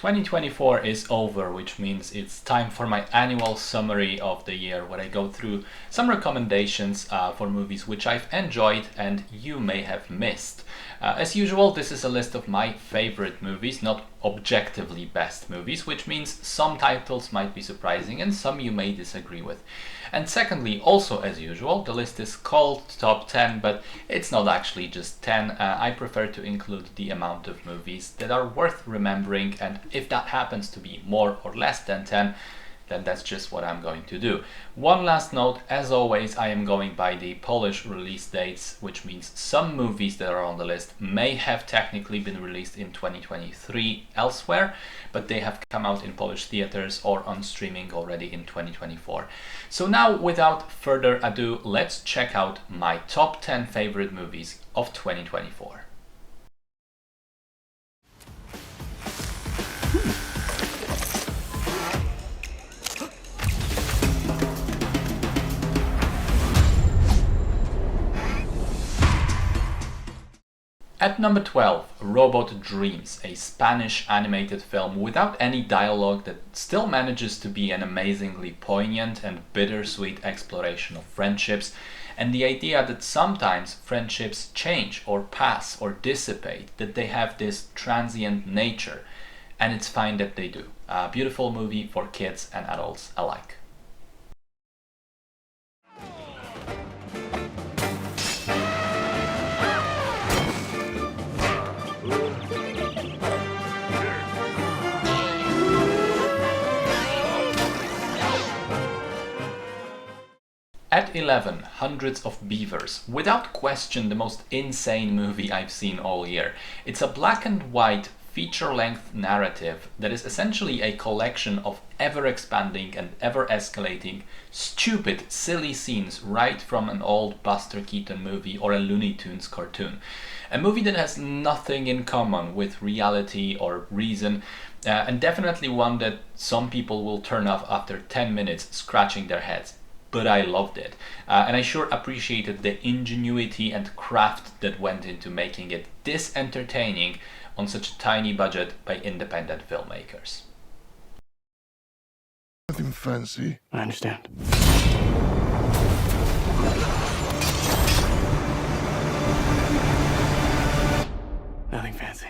2024 is over, which means it's time for my annual summary of the year, where I go through some recommendations for movies which I've enjoyed and you may have missed. As usual, this is a list of my favorite movies, not objectively best movies, which means some titles might be surprising and some you may disagree with. And secondly, also as usual, the list is called Top 10, but it's not actually just 10. I prefer to include the amount of movies that are worth remembering, and if that happens to be more or less than 10, then that's just what I'm going to do. One last note, as always, I am going by the Polish release dates, which means some movies that are on the list may have technically been released in 2023 elsewhere, but they have come out in Polish theaters or on streaming already in 2024. So now, without further ado, let's check out my top 10 favorite movies of 2024. At number 12, Robot Dreams, a Spanish animated film without any dialogue that still manages to be an amazingly poignant and bittersweet exploration of friendships, and the idea that sometimes friendships change or pass or dissipate, that they have this transient nature, and it's fine that they do. A beautiful movie for kids and adults alike. At 11, Hundreds of Beavers. Without question, the most insane movie I've seen all year. It's a black and white feature-length narrative that is essentially a collection of ever-expanding and ever-escalating, stupid, silly scenes right from an old Buster Keaton movie or a Looney Tunes cartoon. A movie that has nothing in common with reality or reason, and definitely one that some people will turn off after 10 minutes scratching their heads. But I loved it, and I sure appreciated the ingenuity and craft that went into making it this entertaining on such a tiny budget by independent filmmakers. Nothing fancy. I understand. Nothing fancy.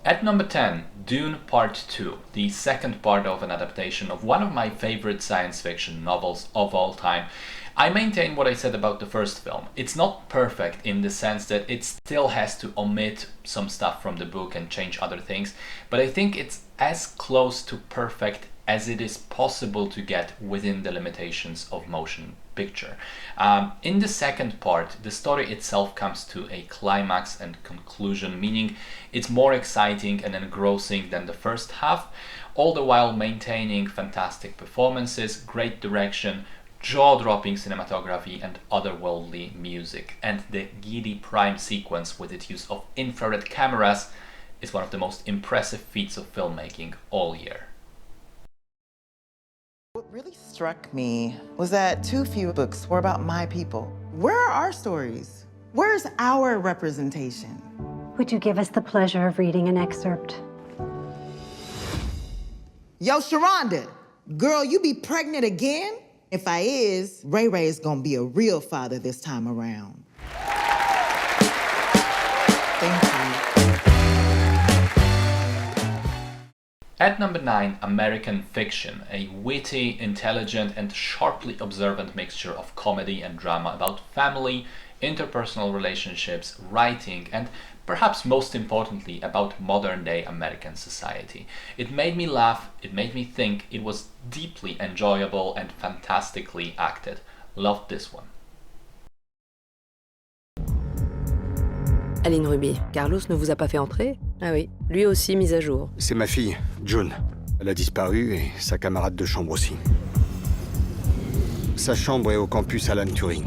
At number 10, Dune Part 2, the second part of an adaptation of one of my favorite science fiction novels of all time. I maintain what I said about the first film. It's not perfect in the sense that it still has to omit some stuff from the book and change other things, but I think it's as close to perfect as it is possible to get within the limitations of motion picture. In the second part, the story itself comes to a climax and conclusion, meaning it's more exciting and engrossing than the first half, all the while maintaining fantastic performances, great direction, jaw-dropping cinematography and otherworldly music. And the Gidi Prime sequence with its use of infrared cameras is one of the most impressive feats of filmmaking all year. What really struck me was that too few books were about my people. Where are our stories? Where's our representation? Would you give us the pleasure of reading an excerpt? Yo, Sharonda, girl, you be pregnant again? If I is, Ray Ray's gonna be a real father this time around. Thank you. At number 9, American Fiction, a witty, intelligent and sharply observant mixture of comedy and drama about family, interpersonal relationships, writing, and perhaps most importantly about modern-day American society. It made me laugh, it made me think, it was deeply enjoyable and fantastically acted. Loved this one. Aline Ruby, Carlos ne vous a pas fait entrer? Ah oui, lui aussi mis à jour. C'est ma fille, June. Elle a disparu et sa camarade de chambre aussi. Sa chambre est au campus Alan Turing.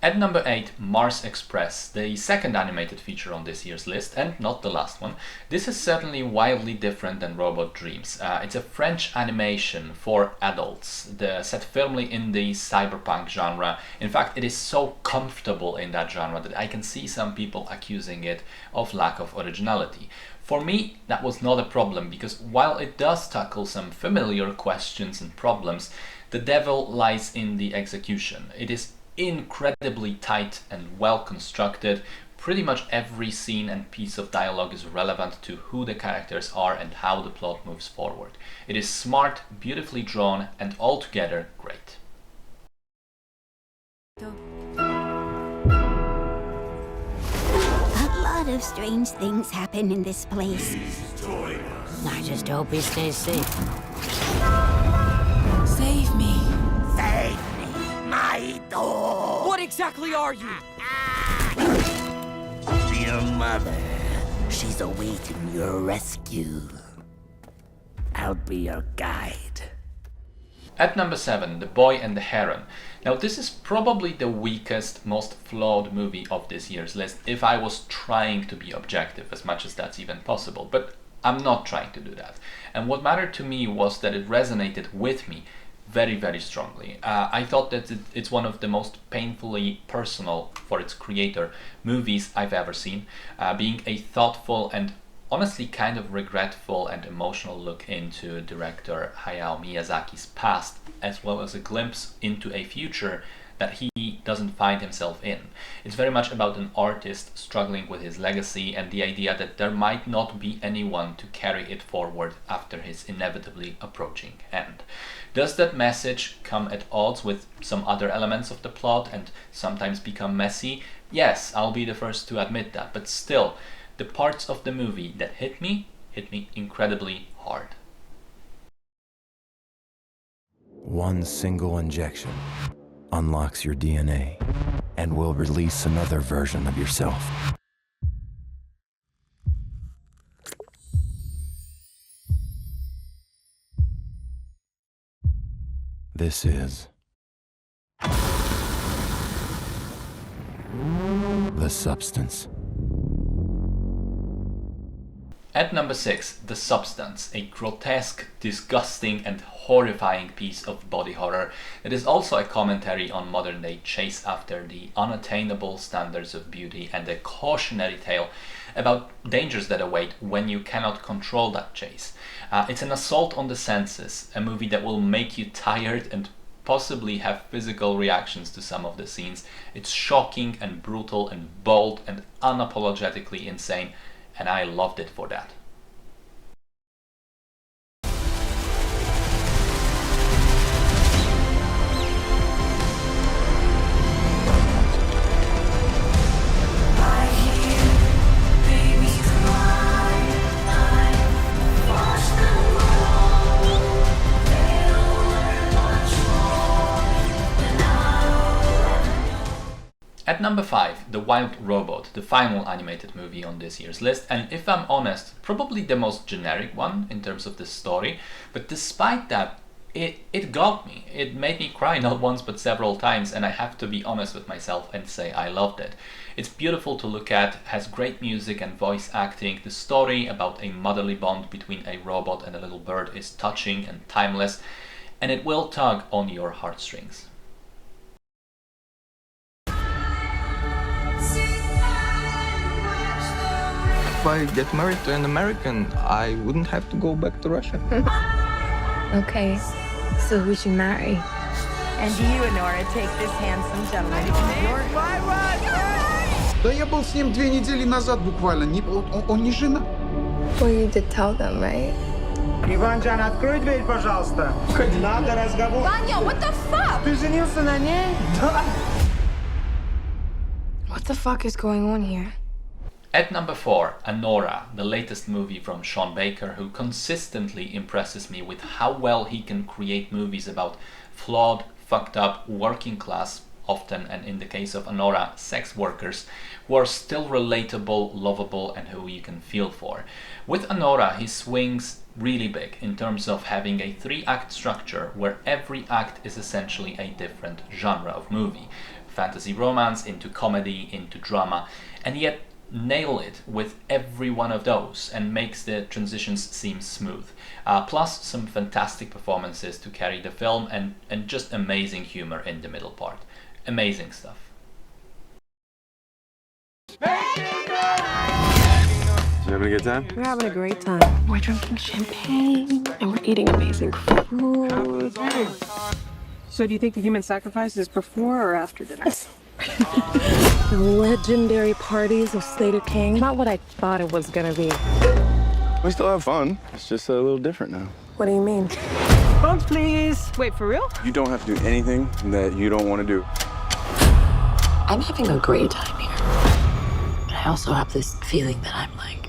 At number 8, Mars Express, the second animated feature on this year's list, and not the last one. This is certainly wildly different than Robot Dreams. It's a French animation for adults, set firmly in the cyberpunk genre. In fact, it is so comfortable in that genre that I can see some people accusing it of lack of originality. For me, that was not a problem, because while it does tackle some familiar questions and problems, the devil lies in the execution. It is incredibly tight and well constructed. Pretty much every scene and piece of dialogue is relevant to who the characters are and how the plot moves forward. It is smart, beautifully drawn, and altogether great. A lot of strange things happen in this place. I just hope he stays safe. Save me. Save me, my door! What exactly are you? Your mother. She's awaiting your rescue. I'll be your guide. At number 7, The Boy and the Heron. Now this is probably the weakest, most flawed movie of this year's list, if I was trying to be objective, as much as that's even possible, but I'm not trying to do that. And what mattered to me was that it resonated with me very, very strongly. I thought that it's one of the most painfully personal, for its creator, movies I've ever seen, being a thoughtful and honestly kind of regretful and emotional look into director Hayao Miyazaki's past, as well as a glimpse into a future that he doesn't find himself in. It's very much about an artist struggling with his legacy and the idea that there might not be anyone to carry it forward after his inevitably approaching end. Does that message come at odds with some other elements of the plot and sometimes become messy? Yes, I'll be the first to admit that, but still, the parts of the movie that hit me incredibly hard. One single injection unlocks your DNA and will release another version of yourself. This is the substance. At number 6, The Substance, a grotesque, disgusting and horrifying piece of body horror that is also a commentary on modern-day chase after the unattainable standards of beauty and a cautionary tale about dangers that await when you cannot control that chase. It's an assault on the senses, a movie that will make you tired and possibly have physical reactions to some of the scenes. It's shocking and brutal and bold and unapologetically insane, and I loved it for that. At number 5, The Wild Robot, the final animated movie on this year's list, and if I'm honest, probably the most generic one in terms of the story, but despite that, it got me. It made me cry not once but several times, and I have to be honest with myself and say I loved it. It's beautiful to look at, has great music and voice acting, the story about a motherly bond between a robot and a little bird is touching and timeless, and it will tug on your heartstrings. If I get married to an American, I wouldn't have to go back to Russia. Okay, so we should marry. And you, Anora, take this handsome gentleman to New York. Да я был с ним 2 недели назад буквально. Он не женат. Well, you did tell them, right? Иван-Джан, открой дверь, пожалуйста. Надо разговор. Vanya, what the fuck? Ты женился на ней? Да. What the fuck is going on here? At number 4, Anora, the latest movie from Sean Baker, who consistently impresses me with how well he can create movies about flawed, fucked up, working class, often, and in the case of Anora, sex workers, who are still relatable, lovable, and who you can feel for. With Anora, he swings really big in terms of having a 3-act structure where every act is essentially a different genre of movie. fantasy romance, into comedy, into drama, and yet nail it with every one of those and makes the transitions seem smooth. Plus some fantastic performances to carry the film and just amazing humor in the middle part. Amazing stuff. You having a good time? We're having a great time. We're drinking champagne and we're eating amazing food. So do you think the human sacrifice is before or after dinner? The legendary parties of Slater King. Not what I thought it was gonna be. We still have fun. It's just a little different now. What do you mean? Phones, please. Wait, for real? You don't have to do anything that you don't want to do. I'm having a great time here. But I also have this feeling that I'm like,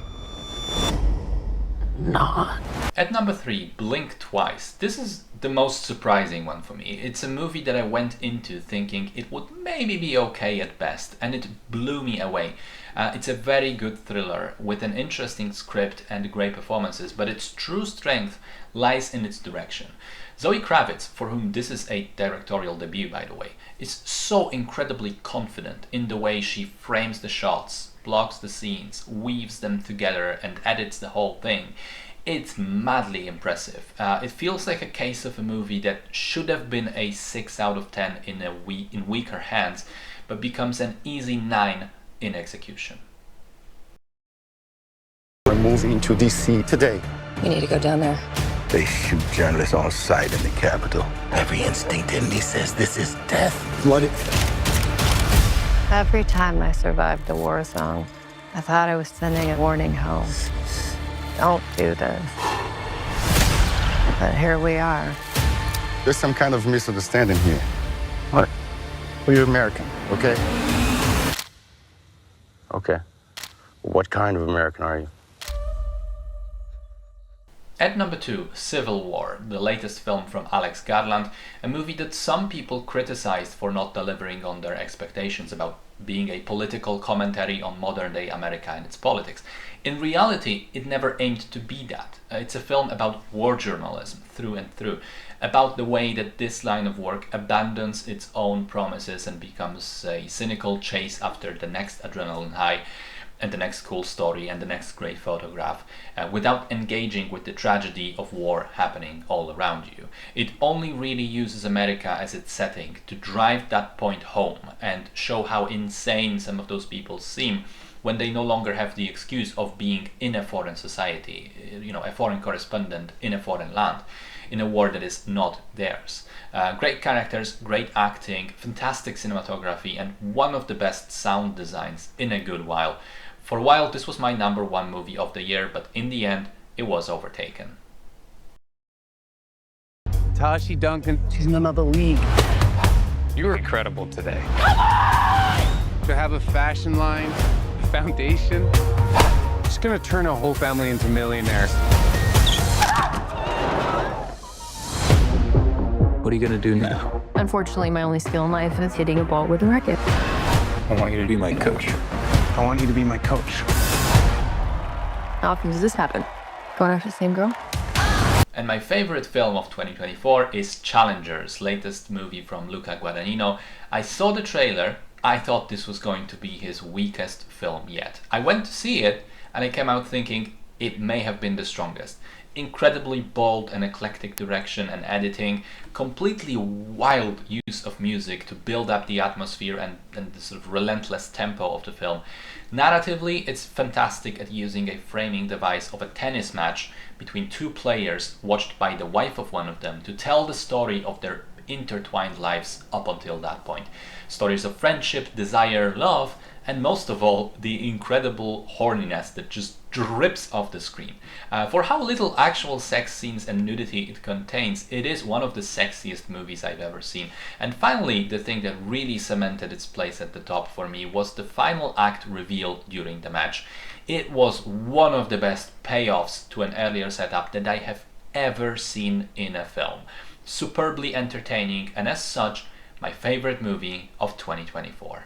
not. At number 3, Blink Twice. This is the most surprising one for me. It's a movie that I went into thinking it would maybe be okay at best, and it blew me away. It's a very good thriller with an interesting script and great performances, but its true strength lies in its direction. Zoe Kravitz, for whom this is a directorial debut by the way, is so incredibly confident in the way she frames the shots, blocks the scenes, weaves them together and edits the whole thing. It's madly impressive. It feels like a case of a movie that should have been a 6 out of 10 in weaker hands, but becomes an easy 9 in execution. We're moving to DC today. We need to go down there. They shoot journalists on sight in the Capitol. Every instinct in me says this is death. Blooded. Every time I survived a war zone, I thought I was sending a warning home. Don't do this. But here we are. There's some kind of misunderstanding here. What? Well, you're American, okay? Okay. What kind of American are you? At number 2, Civil War, the latest film from Alex Garland, a movie that some people criticized for not delivering on their expectations about being a political commentary on modern-day America and its politics. In reality, it never aimed to be that. It's a film about war journalism through and through, about the way that this line of work abandons its own promises and becomes a cynical chase after the next adrenaline high and the next cool story and the next great photograph, without engaging with the tragedy of war happening all around you. It only really uses America as its setting to drive that point home and show how insane some of those people seem when they no longer have the excuse of being in a foreign society, a foreign correspondent in a foreign land, in a war that is not theirs. Great characters, great acting, fantastic cinematography, and one of the best sound designs in a good while. For a while, this was my number 1 movie of the year, but in the end, it was overtaken. Tashi Duncan, she's in another league. You were incredible today. To have a fashion line, a foundation, she's gonna turn a whole family into millionaires. What are you gonna do now? Unfortunately, my only skill in life is hitting a ball with a racket. I want you to be my coach. I want you to be my coach. How often does this happen? Going after the same girl? And my favorite film of 2024 is Challengers, latest movie from Luca Guadagnino. I saw the trailer, I thought this was going to be his weakest film yet. I went to see it and I came out thinking it may have been the strongest. Incredibly bold and eclectic direction and editing, completely wild use of music to build up the atmosphere and the sort of relentless tempo of the film. Narratively, it's fantastic at using a framing device of a tennis match between 2 players watched by the wife of one of them to tell the story of their intertwined lives up until that point. Stories of friendship, desire, love, and most of all, the incredible horniness that just drips off the screen. For how little actual sex scenes and nudity it contains, it is one of the sexiest movies I've ever seen. And finally, the thing that really cemented its place at the top for me was the final act reveal during the match. It was one of the best payoffs to an earlier setup that I have ever seen in a film. Superbly entertaining, and as such, my favorite movie of 2024.